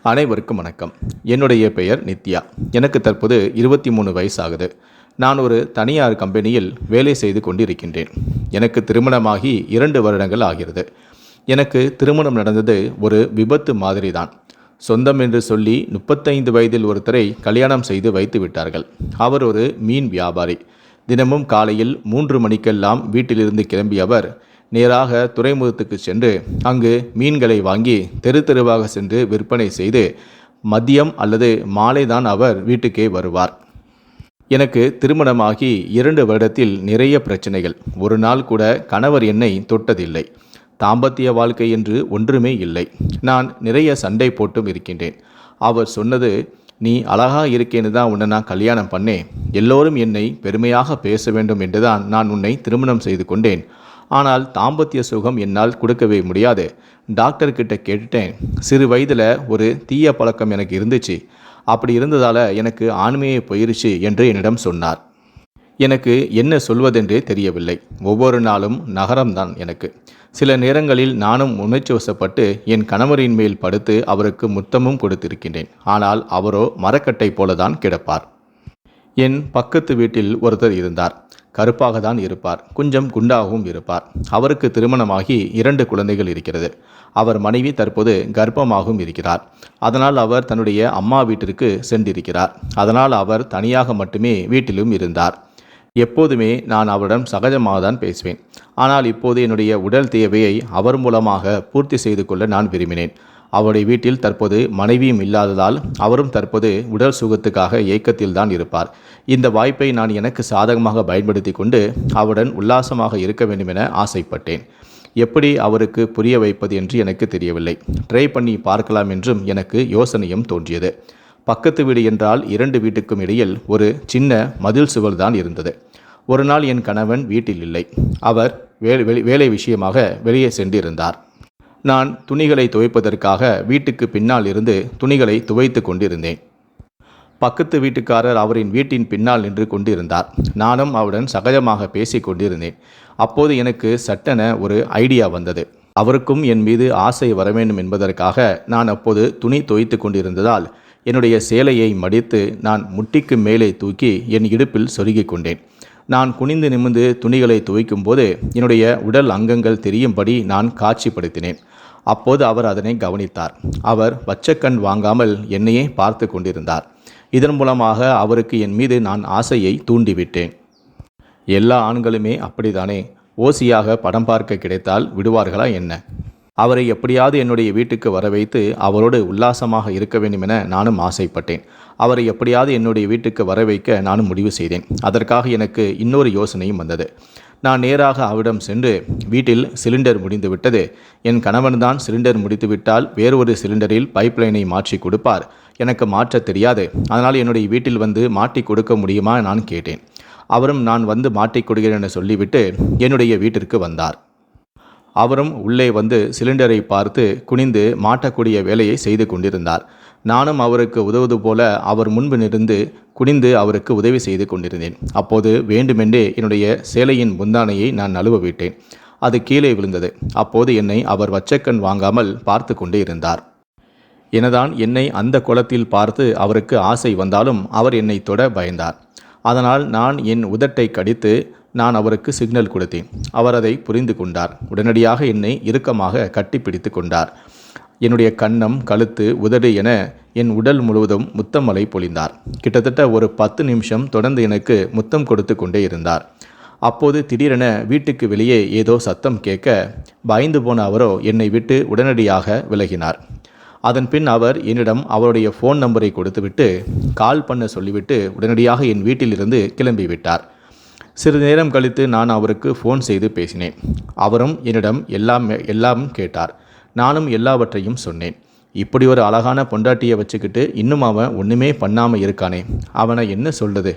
அனைவருக்கும் வணக்கம். என்னுடைய பெயர் நித்யா. எனக்கு தற்போது 23 வயசு ஆகுது. நான் ஒரு தனியார் கம்பெனியில் வேலை செய்து கொண்டிருக்கின்றேன். எனக்கு திருமணமாகி 2 வருடங்கள் ஆகிறது. எனக்கு திருமணம் நடந்தது ஒரு விபத்து மாதிரி தான். சொந்தம் என்று சொல்லி 35 வயதில் ஒருத்தரை கல்யாணம் செய்து வைத்து விட்டார்கள். அவர் ஒரு மீன் வியாபாரி. தினமும் காலையில் 3 மணிக்கெல்லாம் வீட்டிலிருந்து கிளம்பிய அவர் நேராக துறைமுகத்துக்கு சென்று அங்கு மீன்களை வாங்கி தெரு தெருவாக சென்று விற்பனை செய்து மதியம் அல்லது மாலை தான் அவர் வீட்டுக்கே வருவார். எனக்கு திருமணமாகி 2 வருடத்தில் நிறைய பிரச்சனைகள். ஒரு நாள் கூட கணவர் என்னை தொட்டதில்லை. தாம்பத்திய வாழ்க்கை என்று ஒன்றுமே இல்லை. நான் நிறைய சண்டை போட்டும் இருக்கின்றேன். அவர் சொன்னது, நீ அழகா இருக்கேன்னு தான் உன்னை நான் கல்யாணம் பண்ணேன். எல்லோரும் என்னை பெருமையாக பேச வேண்டும் என்றுதான் நான் உன்னை திருமணம் செய்து கொண்டேன். ஆனால் தாம்பத்திய சுகம் என்னால் கொடுக்கவே முடியாது. டாக்டர்கிட்ட கேட்டுட்டேன். சிறு வயதில் ஒரு தீய பழக்கம் எனக்கு இருந்துச்சு. அப்படி இருந்ததால் எனக்கு ஆண்மையே போயிருச்சு என்று என்னிடம் சொன்னார். எனக்கு என்ன சொல்வதென்றே தெரியவில்லை. ஒவ்வொரு நாளும் நகரம்தான் எனக்கு. சில நேரங்களில் நானும் உணர்ச்சிவசப்பட்டு என் கணவரின் மேல் படுத்து அவருக்கு முத்தமும் கொடுத்திருக்கின்றேன். ஆனால் அவரோ மரக்கட்டை போலதான் கிடப்பார். என் பக்கத்து வீட்டில் ஒருத்தர் இருந்தார். கருப்பாக தான் இருப்பார். கொஞ்சம் குண்டாகவும் இருப்பார். அவருக்கு திருமணமாகி 2 குழந்தைகள் இருக்கிறது. அவர் மனைவி தற்போது கர்ப்பமாகவும் இருக்கிறார். அதனால் அவர் தன்னுடைய அம்மா வீட்டிற்கு சென்றிருக்கிறார். அதனால் அவர் தனியாக மட்டுமே வீட்டிலும் இருந்தார். எப்போதுமே நான் அவரிடம் சகஜமாக தான் பேசுவேன். ஆனால் இப்போது என்னுடைய உடல் தேவையை அவர் மூலமாக பூர்த்தி செய்து கொள்ள நான் விரும்பினேன். அவருடைய வீட்டில் தற்போது மனைவியும் இல்லாததால் அவரும் தற்போது உடல் சுகத்துக்காக ஏக்கத்தில் தான் இருப்பார். இந்த வாய்ப்பை நான் எனக்கு சாதகமாக பயன்படுத்தி கொண்டு அவருடன் உல்லாசமாக இருக்க வேண்டும் என ஆசைப்பட்டேன். எப்படி அவருக்கு புரிய வைப்பது என்று எனக்கு தெரியவில்லை. ட்ரை பண்ணி பார்க்கலாம் என்றும் எனக்கு யோசனையும் தோன்றியது. பக்கத்து வீடு என்றால் 2 வீட்டுக்கும் இடையில் ஒரு சின்ன மதில் சுவர் தான் இருந்தது. ஒரு நாள் என் கணவன் வீட்டில் இல்லை. அவர் வேலை விஷயமாக வெளியே சென்றிருந்தார். நான் துணிகளை துவைப்பதற்காக வீட்டுக்கு பின்னால் இருந்து துணிகளை துவைத்து கொண்டிருந்தேன். பக்கத்து வீட்டுக்காரர் அவரின் வீட்டின் பின்னால் நின்று கொண்டிருந்தார். நானும் அவருடன் சகஜமாக பேசி கொண்டிருந்தேன். அப்போது எனக்கு சட்டென ஒரு ஐடியா வந்தது. அவருக்கும் என் மீது ஆசை வர வேண்டும் என்பதற்காக நான் அப்போது துணி துவைத்து கொண்டிருந்ததால் என்னுடைய சேலையை மடித்து நான் முட்டிக்கு மேலே தூக்கி என் இடுப்பில் சொருகிக் கொண்டேன். நான் குனிந்து நிமிர்ந்து துணிகளை துவைக்கும் போது என்னுடைய உடல் அங்கங்கள் தெரியும்படி நான் காட்சிப்படுத்தினேன். அப்போது அவர் அதனை கவனித்தார். அவர் வச்சக்கண் வாங்காமல் என்னையே பார்த்து கொண்டிருந்தார். இதன் மூலமாக அவருக்கு என் மீது நான் ஆசையை தூண்டிவிட்டேன். எல்லா ஆண்களுமே அப்படித்தானே? ஓசியாக படம் பார்க்க கிடைத்தால் விடுவார்களா என்ன? அவரை எப்படியாவது என்னுடைய வீட்டுக்கு வர வைத்து அவரோடு உல்லாசமாக இருக்க வேண்டும் என நானும் ஆசைப்பட்டேன். அவரை எப்படியாவது என்னுடைய வீட்டுக்கு வர வைக்க நானும் முடிவு செய்தேன். அதற்காக எனக்கு இன்னொரு யோசனையும் வந்தது. நான் நேராக அவரிடம் சென்று, வீட்டில் சிலிண்டர் முடிந்து விட்டது. என் கணவன் தான் சிலிண்டர் முடித்துவிட்டால் வேறொரு சிலிண்டரில் பைப்லைனை மாற்றி கொடுப்பார். எனக்கு மாற்ற தெரியாது. அதனால் என்னுடைய வீட்டில் வந்து மாட்டி கொடுக்க முடியுமா நான் கேட்டேன். அவரும் நான் வந்து மாட்டி கொடுக்கிறேன் என சொல்லிவிட்டு என்னுடைய வீட்டிற்கு வந்தார். அவரும் உள்ளே வந்து சிலிண்டரை பார்த்து குனிந்து மாட்டக்கூடிய வேலையை செய்து கொண்டிருந்தார். நானும் அவருக்கு உதவுவது போல அவர் முன்பு நின்று குனிந்து அவருக்கு உதவி செய்து கொண்டிருந்தேன். அப்போது வேண்டுமென்றே என்னுடைய சேலையின் முந்தானையை நான் நழுவ விட்டேன். அது கீழே விழுந்தது. அப்போது என்னை அவர் வச்சக்கண் வாங்காமல் பார்த்து கொண்டே இருந்தார். எனதான் என்னை அந்த கோலத்தில் பார்த்து அவருக்கு ஆசை வந்தாலும் அவர் என்னை தொட பயந்தார். அதனால் நான் என் உதட்டை கடித்து நான் அவருக்கு சிக்னல் கொடுத்தேன். அவர் அதை புரிந்து கொண்டார். உடனடியாக என்னை இறுக்கமாக கட்டிப்பிடித்து கொண்டார். என்னுடைய கன்னம், கழுத்து, உதடு என என் உடல் முழுவதும் முத்தமலை பொழிந்தார். கிட்டத்தட்ட ஒரு 10 நிமிஷம் தொடர்ந்து எனக்கு முத்தம் கொடுத்து கொண்டே இருந்தார். அப்போது திடீரென வீட்டுக்கு வெளியே ஏதோ சத்தம் கேட்க பயந்து போன அவரோ என்னை விட்டு உடனடியாக விலகினார். அதன் பின் அவர் என்னிடம் அவருடைய ஃபோன் நம்பரை கொடுத்துவிட்டு கால் பண்ண சொல்லிவிட்டு உடனடியாக என் வீட்டிலிருந்து கிளம்பிவிட்டார். சிறிது நேரம் கழித்து நான் அவருக்கு ஃபோன் செய்து பேசினேன். அவரும் என்னிடம் எல்லாம் கேட்டார். நானும் எல்லாவற்றையும் சொன்னேன். இப்படி ஒரு அழகான பொண்டாட்டியை வச்சுக்கிட்டு இன்னும் அவன் ஒன்றுமே பண்ணாமல் இருக்கானே, அவனை என்ன சொல்கிறது?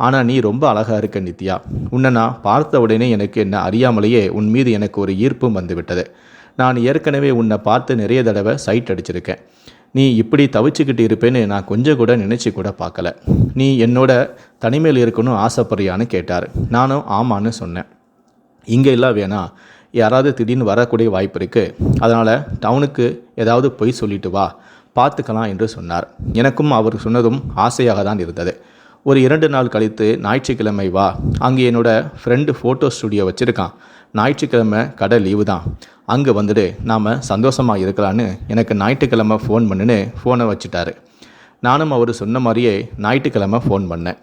ஆனால் நீ ரொம்ப அழகாக இருக்க நித்யா. உன்னை நான் பார்த்த உடனே எனக்கு என்ன அறியாமலேயே உன் மீது எனக்கு ஒரு ஈர்ப்பும் வந்துவிட்டது. நான் ஏற்கனவே உன்னை பார்த்து நிறைய தடவை சைட் அடிச்சிருக்கேன். நீ இப்படி தவிச்சுக்கிட்டு இருப்பேன்னு நான் கொஞ்சம் கூட நினச்சி கூட பார்க்கல. நீ என்னோட தனிமையில் இருக்கணும் ஆசைப்படுறியான்னு கேட்டார். நானும் ஆமான்னு சொன்னேன். இங்கே எல்லாம் வேணாம், யாராவது திடீர்னு வரக்கூடிய வாய்ப்பு இருக்குது. அதனால் டவுனுக்கு ஏதாவது போய் சொல்லிட்டு வா. பார்த்துக்கலாம் என்று சொன்னார். எனக்கும் அவர் சொன்னதும் ஆசையாக தான் இருந்தது. ஒரு 2 நாள் கழித்து ஞாயிற்றுக்கிழமை வா, அங்கே என்னோட ஃப்ரெண்டு ஃபோட்டோ ஸ்டுடியோ வச்சுருக்கான், ஞாயிற்றுக்கிழமை கடை லீவு தான், அங்கே வந்துடு, நாம் சந்தோஷமாக இருக்கலான்னு எனக்கு ஞாயிற்றுக்கிழமை ஃபோன் பண்ணுன்னு ஃபோனை வச்சுட்டாரு. நானும் அவர் சொன்ன மாதிரியே ஞாயிற்றுக்கிழமை ஃபோன் பண்ணேன்.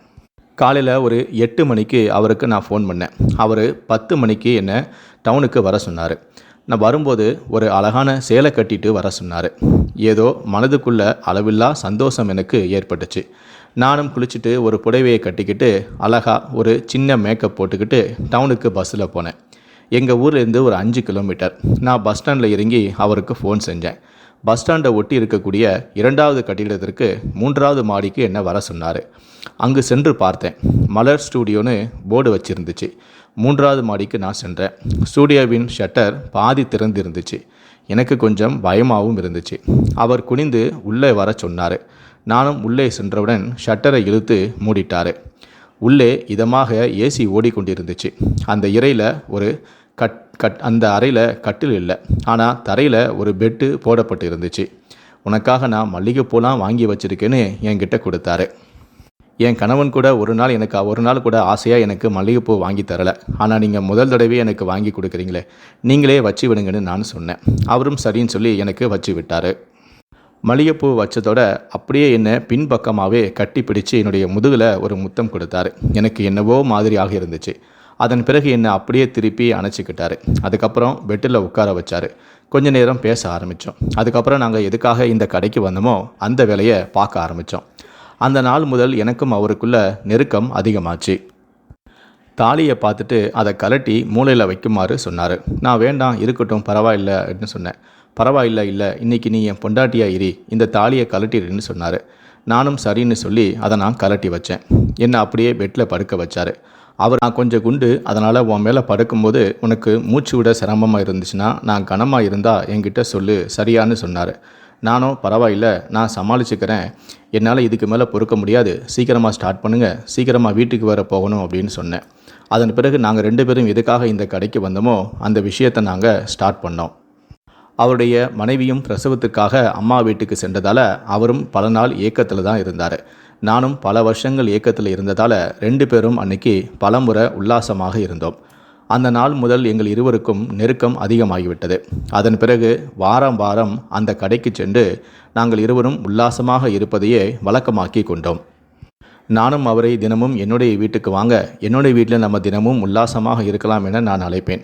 காலையில் ஒரு 8 மணிக்கு அவருக்கு நான் ஃபோன் பண்ணேன். அவர் 10 மணிக்கு என்னை டவுனுக்கு வர சொன்னார். நான் வரும்போது ஒரு அழகான சேலை கட்டிட்டு வர சொன்னார். ஏதோ மனதுக்குள்ள அளவில்லா சந்தோஷம் எனக்கு ஏற்பட்டுச்சு. நானும் குளிச்சுட்டு ஒரு புடவையை கட்டிக்கிட்டு அழகாக ஒரு சின்ன மேக்கப் போட்டுக்கிட்டு டவுனுக்கு பஸ்ஸில் போனேன். எங்கள் ஊர்லேருந்து ஒரு 5 கிலோமீட்டர். நான் பஸ் ஸ்டாண்டில் இறங்கி அவருக்கு ஃபோன் செஞ்சேன். பஸ் ஸ்டாண்டை ஒட்டி இருக்கக்கூடிய 2வது கட்டிடத்திற்கு 3வது மாடிக்கு என்ன வர சொன்னார். அங்கு சென்று பார்த்தேன். மலர் ஸ்டூடியோன்னு போர்டு வச்சுருந்துச்சு. 3வது மாடிக்கு நான் சென்றேன். ஸ்டூடியோவின் ஷட்டர் பாதி திறந்திருந்துச்சு. எனக்கு கொஞ்சம் பயமாகவும் இருந்துச்சு. அவர் குனிந்து உள்ளே வர சொன்னார். நானும் உள்ளே சென்றவுடன் ஷட்டரை இழுத்து மூடிட்டார். உள்ளே இதமாக ஏசி ஓடிக்கொண்டிருந்துச்சு. அந்த இறையில் ஒரு அந்த அறையில் கட்டில் இல்லை, ஆனால் தரையில் ஒரு பெட்டு போடப்பட்டு இருந்துச்சு. உனக்காக நான் மல்லிகைப்பூலாம் வாங்கி வச்சுருக்கேன்னு என்கிட்ட கொடுத்தாரு. என் கணவன் கூட ஒரு நாள் கூட ஆசையாக எனக்கு மல்லிகைப்பூ வாங்கி தரலை, ஆனால் நீங்கள் முதல் தடவை எனக்கு வாங்கி கொடுக்குறீங்களே, நீங்களே வச்சு விடுங்கன்னு நான் சொன்னேன். அவரும் சரின்னு சொல்லி எனக்கு வச்சு விட்டார். மல்லிகைப்பூ வச்சதோட அப்படியே என்னை பின்பக்கமாகவே கட்டி பிடிச்சு என்னுடைய முதுகில் ஒரு முத்தம் கொடுத்தாரு. எனக்கு என்னவோ மாதிரியாக இருந்துச்சு. அதன் பிறகு என்னை அப்படியே திருப்பி அணைச்சிக்கிட்டாரு. அதுக்கப்புறம் பெட்டில் உட்கார வச்சார். கொஞ்ச நேரம் பேச ஆரம்பித்தோம். அதுக்கப்புறம் நாங்கள் எதுக்காக இந்த கடைக்கு வந்தோமோ அந்த வேலையை பார்க்க ஆரம்பித்தோம். அந்த நாள் முதல் எனக்கும் அவருக்குள்ள நெருக்கம் அதிகமாச்சு. தாலியை பார்த்துட்டு அதை கலட்டி மூளையில் வைக்குமாறு சொன்னார். நான் வேண்டாம், இருக்கட்டும், பரவாயில்லை அப்படின்னு சொன்னேன். பரவாயில்லை, இல்லை, இன்றைக்கி நீ என் பொண்டாட்டியாக இரு, இந்த தாலியை கலட்டிடுன்னு சொன்னார். நானும் சரின்னு சொல்லி அதை நான் கலட்டி வச்சேன். என்னை அப்படியே பெட்டில் படுக்க வச்சார். அவர் நான் கொஞ்சம் குண்டு, அதனால் உன் மேலே படுக்கும்போது உனக்கு மூச்சு விட சிரமமாக இருந்துச்சுன்னா நான் கனமாக இருந்தால் என்கிட்ட சொல்லு சரியான்னு சொன்னார். நானும் பரவாயில்லை, நான் சமாளிச்சுக்கிறேன், என்னால் இதுக்கு மேலே பொறுக்க முடியாது, சீக்கிரமாக ஸ்டார்ட் பண்ணுங்கள், சீக்கிரமாக வீட்டுக்கு வர போகணும் அப்படின்னு சொன்னேன். அதன் பிறகு நாங்கள் 2 பேரும் எதுக்காக இந்த கடைக்கு வந்தோமோ அந்த விஷயத்தை நாங்கள் ஸ்டார்ட் பண்ணோம். அவருடைய மனைவியும் பிரசவத்துக்காக அம்மா வீட்டுக்கு சென்றதால் அவரும் பல நாள் ஏக்கத்தில் தான் இருந்தார். நானும் பல வருஷங்கள் ஏக்கத்தில் இருந்ததால் 2 பேரும் அன்னைக்கு பலமுறை உல்லாசமாக இருந்தோம். அந்த நாள் முதல் எங்கள் இருவருக்கும் நெருக்கம் அதிகமாகிவிட்டது. அதன் பிறகு வாரம் வாரம் அந்த கடைக்கு சென்று நாங்கள் இருவரும் உல்லாசமாக இருப்பதையே வழக்கமாக்கி கொண்டோம். நானும் அவரை தினமும் என்னுடைய வீட்டுக்கு வாங்க, என்னுடைய வீட்டில் நம்ம தினமும் உல்லாசமாக இருக்கலாம் என நான் அழைப்பேன்.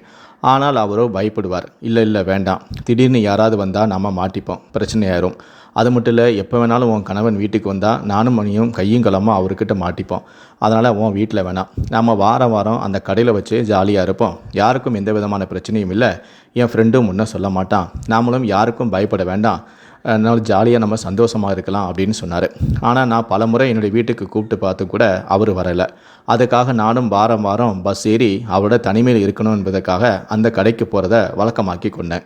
ஆனால் அவரோ பயப்படுவார். இல்லை வேண்டாம், திடீர்னு யாராவது வந்தால் நம்ம மாட்டிப்போம், பிரச்சனையாயிரும். அது மட்டும் இல்லை, எப்போ வேணாலும் உன் கணவன் வீட்டுக்கு வந்தால் நானும் மணியும் கையும் களமாக அவர்கிட்ட மாட்டிப்போம். அதனால் உன் வீட்டில் வேணாம், நம்ம வாரம் வாரம் அந்த கடையில் வச்சு ஜாலியாக இருப்போம், யாருக்கும் எந்த விதமான பிரச்சனையும் இல்லை, என் ஃப்ரெண்டும் முன்ன சொல்ல மாட்டான், நாமளும் யாருக்கும் பயப்பட வேண்டாம், அதனால் ஜாலியாக நம்ம சந்தோஷமாக இருக்கலாம் அப்படின்னு சொன்னார். ஆனால் நான் பல முறை என்னுடைய வீட்டுக்கு கூப்பிட்டு பார்த்து கூட அவர் வரலை. அதுக்காக நானும் வாரம் வாரம் பஸ் ஏறி அவரோட தனிமையில் இருக்கணும் என்பதற்காக அந்த கடைக்கு போகிறத வழக்கமாக்கி கொண்டேன்.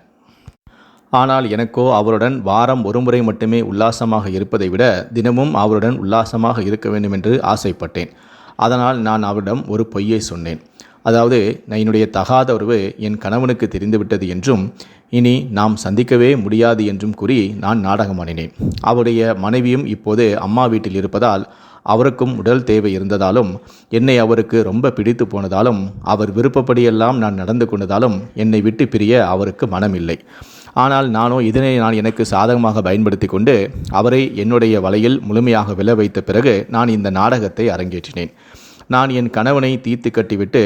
ஆனால் எனக்கோ அவருடன் வாரம் ஒரு முறை மட்டுமே உல்லாசமாக இருப்பதை விட தினமும் அவருடன் உல்லாசமாக இருக்க வேண்டும் என்று ஆசைப்பட்டேன். அதனால் நான் அவரிடம் ஒரு பொய்யை சொன்னேன். அதாவது, என்னுடைய தகாத உறவு என் கணவனுக்கு தெரிந்துவிட்டது என்றும் இனி நாம் சந்திக்கவே முடியாது என்றும் கூறி நான் நாடகமாடினேன். அவருடைய மனைவியும் இப்போது அம்மா வீட்டில் இருப்பதால் அவருக்கும் உடல் தேவை இருந்ததாலும் என்னை அவருக்கு ரொம்ப பிடித்து போனதாலும் அவர் விருப்பப்படியெல்லாம் நான் நடந்து கொண்டதாலும் என்னை விட்டு பிரிய அவருக்கு மனமில்லை. ஆனால் நானோ இதனை நான் எனக்கு சாதகமாக பயன்படுத்தி கொண்டு அவரை என்னுடைய வலையில் முழுமையாக விழ வைத்த பிறகு நான் இந்த நாடகத்தை அரங்கேற்றினேன். நான் என் கணவனை தீர்த்து கட்டிவிட்டு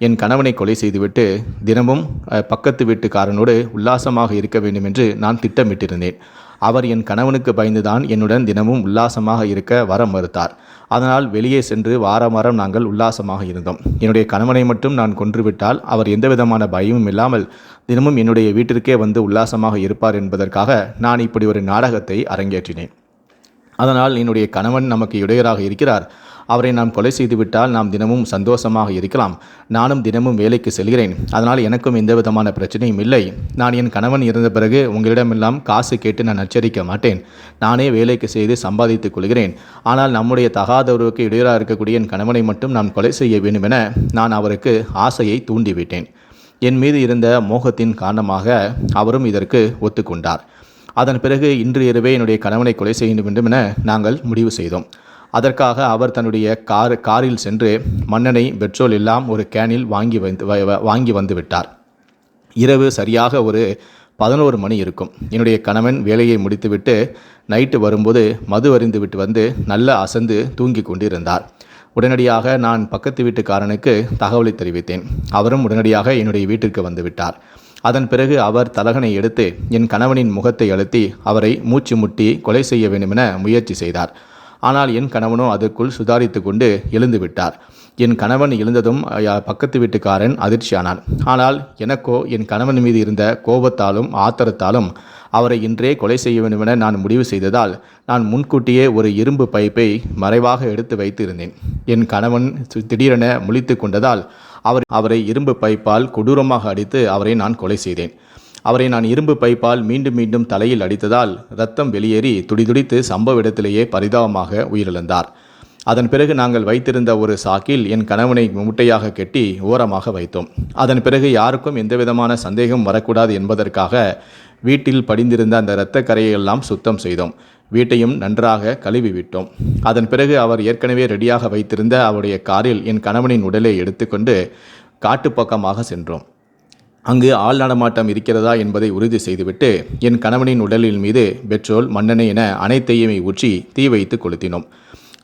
என் கணவனை கொலை செய்துவிட்டு தினமும் பக்கத்து வீட்டுக்காரனோடு உல்லாசமாக இருக்க வேண்டும் என்று நான் திட்டமிட்டிருந்தேன். அவர் என் கணவனுக்கு பயந்துதான் என்னுடன் தினமும் உல்லாசமாக இருக்க வர மறுத்தார். அதனால் வெளியே சென்று வாரம் வாரம் நாங்கள் உல்லாசமாக இருந்தோம். என்னுடைய கணவனை மட்டும் நான் கொன்றுவிட்டால் அவர் எந்த விதமான பயமும் இல்லாமல் தினமும் என்னுடைய வீட்டிற்கே வந்து உல்லாசமாக இருப்பார் என்பதற்காக நான் இப்படி ஒரு நாடகத்தை அரங்கேற்றினேன். அதனால் என்னுடைய கணவன் நமக்கு இடையூறாக இருக்கிறார், அவரை நாம் கொலை செய்துவிட்டால் நாம் தினமும் சந்தோஷமாக இருக்கலாம், நானும் தினமும் வேலைக்கு செல்கிறேன், அதனால் எனக்கும் எந்த விதமான பிரச்சனையும் இல்லை, நான் என் கணவன் இருந்த பிறகு உங்களிடமெல்லாம் காசு கேட்டு நான் எச்சரிக்க மாட்டேன், நானே வேலைக்கு செய்து சம்பாதித்துக் கொள்கிறேன், ஆனால் நம்முடைய தகாதவருக்கு இடையூறாக இருக்கக்கூடிய என் கணவனை மட்டும் நான் கொலை செய்ய வேண்டும் என நான் அவருக்கு ஆசையை தூண்டிவிட்டேன். என் மீது இருந்த மோகத்தின் காரணமாக அவரும் இதற்கு ஒத்துக்கொண்டார். அதன் பிறகு இன்று இரவே என்னுடைய கணவனை கொலை செய்ய வேண்டும் என நாங்கள் முடிவு செய்தோம். அதற்காக அவர் தன்னுடைய காரில் சென்று மண்ணெண்ணெய், பெட்ரோல் எல்லாம் ஒரு கேனில் வாங்கி வந்து விட்டார். இரவு சரியாக ஒரு 11 மணி இருக்கும். என்னுடைய கணவன் வேலையை முடித்துவிட்டு நைட்டு வரும்போது மது அருந்தி விட்டு வந்து நல்ல அசந்து தூங்கி கொண்டிருந்தார். உடனடியாக நான் பக்கத்து வீட்டுக்காரனுக்கு தகவலை தெரிவித்தேன். அவரும் உடனடியாக என்னுடைய வீட்டிற்கு வந்து விட்டார். அதன் பிறகு அவர் தலகனை எடுத்து என் கணவனின் முகத்தை அழுத்தி அவரை மூச்சு முட்டி கொலை செய்ய வேண்டுமென முயற்சி செய்தார். ஆனால் என் கணவனோ அதற்குள் சுதாரித்து கொண்டு எழுந்து விட்டார். என் கணவன் எழுந்ததும் பக்கத்து வீட்டுக்காரன் அதிர்ச்சியானான். ஆனால் எனக்கோ என் கணவன் மீது இருந்த கோபத்தாலும் ஆத்திரத்தாலும் அவரை இன்றே கொலை செய்ய வேண்டுமென நான் முடிவு செய்ததால் நான் முன்கூட்டியே ஒரு இரும்பு பைப்பை மறைவாக எடுத்து வைத்து இருந்தேன். என் கணவன் திடீரென முழித்து கொண்டதால் அவரை இரும்பு பைப்பால் கொடூரமாக அடித்து அவரை நான் கொலை செய்தேன். அவரை நான் இரும்பு பைப்பால் மீண்டும் மீண்டும் தலையில் அடித்ததால் இரத்தம் வெளியேறி துடிதுடித்து சம்பவ இடத்திலேயே பரிதாபமாக உயிரிழந்தார். அதன் பிறகு நாங்கள் வைத்திருந்த ஒரு சாக்கில் என் கணவனை முட்டையாக கெட்டி ஓரமாக வைத்தோம். அதன் பிறகு யாருக்கும் எந்தவிதமான சந்தேகம் வரக்கூடாது என்பதற்காக வீட்டில் படிந்திருந்த அந்த இரத்த கரையெல்லாம் சுத்தம் செய்தோம். வீட்டையும் நன்றாக கழுவி விட்டோம். அதன் பிறகு அவர் ஏற்கனவே ரெடியாக வைத்திருந்த அவருடைய காரில் என் கணவனின் உடலை எடுத்துக்கொண்டு காட்டுப்பக்கமாக சென்றோம். அங்கு ஆள் நடமாட்டம் இருக்கிறதா என்பதை உறுதி செய்துவிட்டு என் கணவனின் உடலின் மீது பெட்ரோல், மண்ணெண்ணெய் என அனைத்தையுமே ஊற்றி தீ வைத்து கொளுத்தினோம்.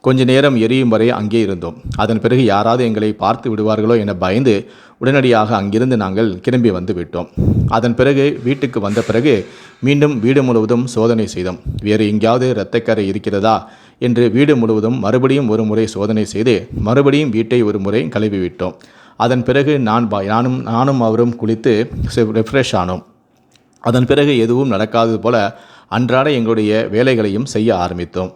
கொஞ்ச நேரம் எரியும் வரை அங்கே இருந்தோம். அதன் பிறகு யாராவது எங்களை பார்த்து விடுவார்களோ என பயந்து உடனடியாக அங்கிருந்து நாங்கள் கிளம்பி வந்து விட்டோம். அதன் பிறகு வீட்டுக்கு வந்த பிறகு மீண்டும் வீடு முழுவதும் சோதனை செய்தோம். வேறு எங்கேயாவது இரத்தக்கரை இருக்கிறதா என்று வீடு முழுவதும் மறுபடியும் ஒரு முறை சோதனை செய்து மறுபடியும் வீட்டை ஒரு முறை கழுவி விட்டோம். அதன் பிறகு நானும் அவரும் குளித்து ரெஃப்ரெஷ் ஆனோம். அதன் பிறகு எதுவும் நடக்காதது போல அன்றாட எங்களுடைய வேலைகளையும் செய்ய ஆரம்பித்தோம்.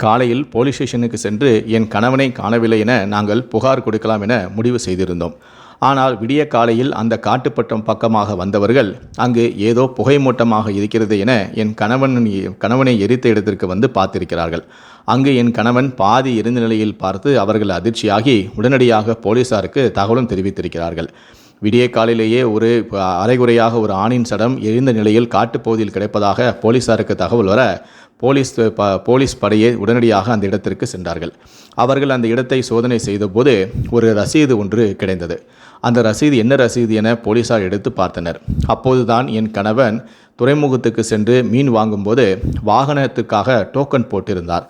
காலையில் போலீஸ் ஸ்டேஷனுக்கு சென்று என் கணவனை காணவில்லை என நாங்கள் புகார் கொடுக்கலாம் என முடிவு செய்திருந்தோம். ஆனால் விடிய காலையில் அந்த காட்டுப்பட்டம் பக்கமாக வந்தவர்கள் அங்கு ஏதோ புகை மூட்டமாக இருக்கிறது என என் கணவனை எரித்த இடத்திற்கு வந்து பார்த்திருக்கிறார்கள். அங்கு என் கணவன் பாதி எரிந்த நிலையில் பார்த்து அவர்கள் அதிர்ச்சியாகி உடனடியாக போலீசாருக்கு தகவலும் தெரிவித்திருக்கிறார்கள். விடிய காலையிலேயே ஒரு அரைகுறையாக ஒரு ஆணின் சடம் எரிந்த நிலையில் காட்டுப்பகுதியில் கிடைப்பதாக போலீசாருக்கு தகவல் வர போலீஸ் படையே உடனடியாக அந்த இடத்திற்கு சென்றார்கள். அவர்கள் அந்த இடத்தை சோதனை செய்தபோது ஒரு ரசீது ஒன்று கிடைத்தது. அந்த ரசீது என்ன ரசீது என போலீசார் எடுத்து பார்த்தனர். அப்போதுதான் என் கணவன் துறைமுகத்துக்கு சென்று மீன் வாங்கும்போது வாகனத்துக்காக டோக்கன் போட்டிருந்தார்.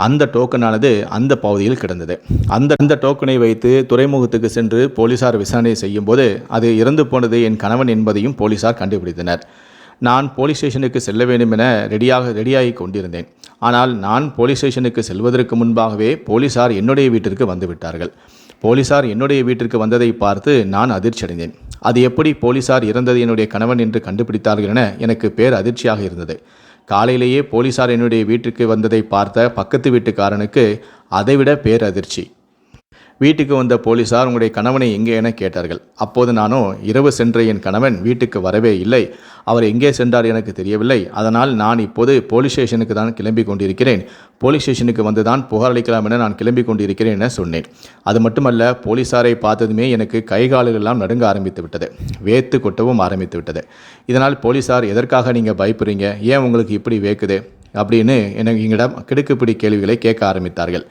அந்த டோக்கனானது அந்த பகுதியில் கிடந்தது. அந்த டோக்கனை வைத்து துறைமுகத்துக்கு சென்று போலீசார் விசாரணை செய்யும்போது அது இறந்து போனது என் கணவன் என்பதையும் போலீசார் கண்டுபிடித்தனர். நான் போலீஸ் ஸ்டேஷனுக்கு செல்ல வேண்டும் என ரெடியாகி கொண்டிருந்தேன். ஆனால் நான் போலீஸ் ஸ்டேஷனுக்கு செல்வதற்கு முன்பாகவே போலீசார் என்னுடைய வீட்டிற்கு வந்துவிட்டார்கள். போலீசார் என்னுடைய வீட்டிற்கு வந்ததை பார்த்து நான் அதிர்ச்சி அடைந்தேன். அது எப்படி போலீசார் இறந்தது என்னுடைய கணவன் என்று கண்டுபிடித்தார்கள் என எனக்கு பேர் அதிர்ச்சியாக இருந்தது. காலையிலேயே போலீசார் என்னுடைய வீட்டிற்கு வந்ததை பார்த்த பக்கத்து வீட்டுக்காரனுக்கு அதைவிட பேரதிர்ச்சி. வீட்டுக்கு வந்த போலீசார் உங்களுடைய கணவனை எங்கே என கேட்டார்கள். அப்போது நானோ இரவு சென்ற என் கணவன் வீட்டுக்கு வரவே இல்லை, அவர் எங்கே சென்றார் எனக்கு தெரியவில்லை, அதனால் நான் இப்போது போலீஸ் ஸ்டேஷனுக்கு தான் கிளம்பி கொண்டிருக்கிறேன், போலீஸ் ஸ்டேஷனுக்கு வந்து தான் புகார் அளிக்கலாம் என நான் கிளம்பி கொண்டிருக்கிறேன் என சொன்னேன். அது மட்டுமல்ல, போலீசாரை பார்த்ததுமே எனக்கு கைகாலெல்லாம் நடுங்க ஆரம்பித்து விட்டது, வேத்து கொட்டவும் ஆரம்பித்து விட்டது. இதனால் போலீசார் எதற்காக நீங்கள் பயப்படுறீங்க, ஏன் உங்களுக்கு இப்படி வேக்குது அப்படின்னு எங்களிடம் கிடுக்குப்பிடி கேள்விகளை கேட்க ஆரம்பித்தார்கள்.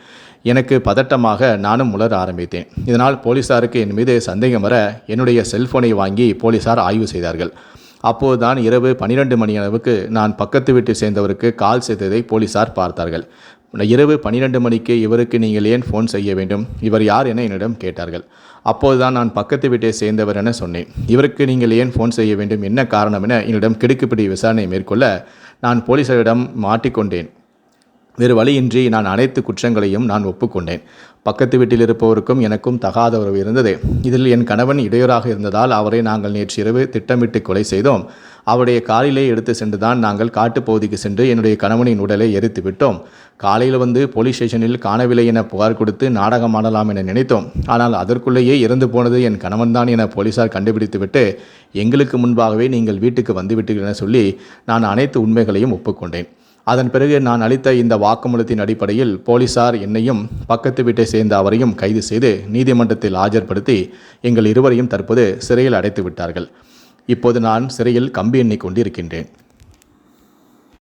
எனக்கு பதட்டமாக நானும் உளர ஆரம்பித்தேன். இதனால் போலீசாருக்கு என் மீது சந்தேகம் வர என்னுடைய செல்போனை வாங்கி போலீசார் ஆய்வு செய்தார்கள். அப்போதுதான் இரவு 12 மணி அளவுக்கு நான் பக்கத்து வீட்டை சேர்ந்தவருக்கு கால் செய்ததை போலீசார் பார்த்தார்கள். இரவு 12 மணிக்கு இவருக்கு நீங்கள் ஏன் ஃபோன் செய்ய வேண்டும், இவர் யார் என என்னிடம் கேட்டார்கள். அப்போதுதான் நான் பக்கத்து வீட்டை சேர்ந்தவர் என சொன்னேன். இவருக்கு நீங்கள் ஏன் ஃபோன் செய்ய வேண்டும், என்ன காரணம் என என்னிடம் கிடுக்குப்பிடி விசாரணை மேற்கொள்ள நான் போலீசாரிடம் மாட்டிக்கொண்டேன். வேறு வழியின்றி நான் அனைத்து குற்றங்களையும் நான் ஒப்புக்கொண்டேன். பக்கத்து வீட்டில் இருப்பவருக்கும் எனக்கும் தகாத உறவு இருந்தது. இதில் என் கணவன் இடையூறாக இருந்ததால் அவரை நாங்கள் நேற்று இரவு திட்டமிட்டு கொலை செய்தோம். அவருடைய காரிலே எடுத்து சென்று தான் நாங்கள் காட்டுப்பகுதிக்கு சென்று என்னுடைய கணவனின் உடலை எரித்து விட்டோம். காலையில் வந்து போலீஸ் ஸ்டேஷனில் காணவில்லை என புகார் கொடுத்து நாடகம் ஆடலாம் என நினைத்தோம். ஆனால் அதற்குள்ளேயே இறந்து போனது என் கணவன்தான் என போலீசார் கண்டுபிடித்துவிட்டு எங்களுக்கு முன்பாகவே நீங்கள் வீட்டுக்கு வந்துவிட்டீர்கள் என சொல்லி நான் அனைத்து உண்மைகளையும் ஒப்புக்கொண்டேன். அதன் பிறகு நான் அளித்த இந்த வாக்குமூலத்தின் அடிப்படையில் போலீசார் என்னையும் பக்கத்து வீட்டை சேர்ந்த அவரையும் கைது செய்து நீதிமன்றத்தில் ஆஜர்படுத்தி எங்கள் இருவரையும் தற்போது சிறையில் அடைத்து விட்டார்கள். இப்போது நான் சிறையில் கம்பி எண்ணிக் கொண்டிருக்கின்றேன்.